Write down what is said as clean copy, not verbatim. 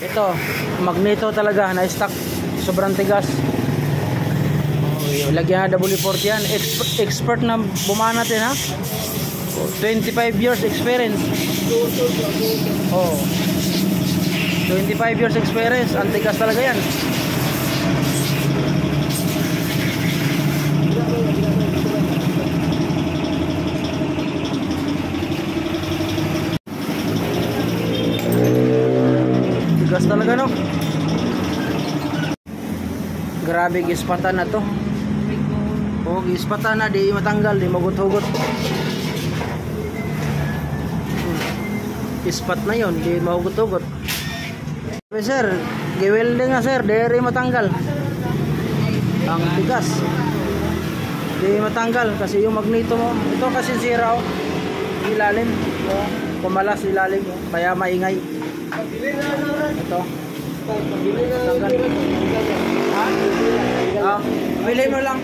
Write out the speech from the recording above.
Ito, magneto talaga, na-stock. Sobrang tigas. Lagyan na W40 yan. Expert na bumanat yan, ha? 25 years experience. Oh. 25 years experience. Ang tigas talaga yan. Tigas talaga, no? Grabe, gispatan na to. Oh, gispatan na, di matanggal, di magut-hugot. Ispat na yon, di mahugot-hugot. Sir, giwelding nga sir, di matanggal. Ang tigas. Di matanggal kasi yung magneto mo. Ito kasi sira, oh. Ilalim. Oh, kumalas ilalim, oh. Kaya maingay. Ito. Tanggal. Ha? Bili mo lang.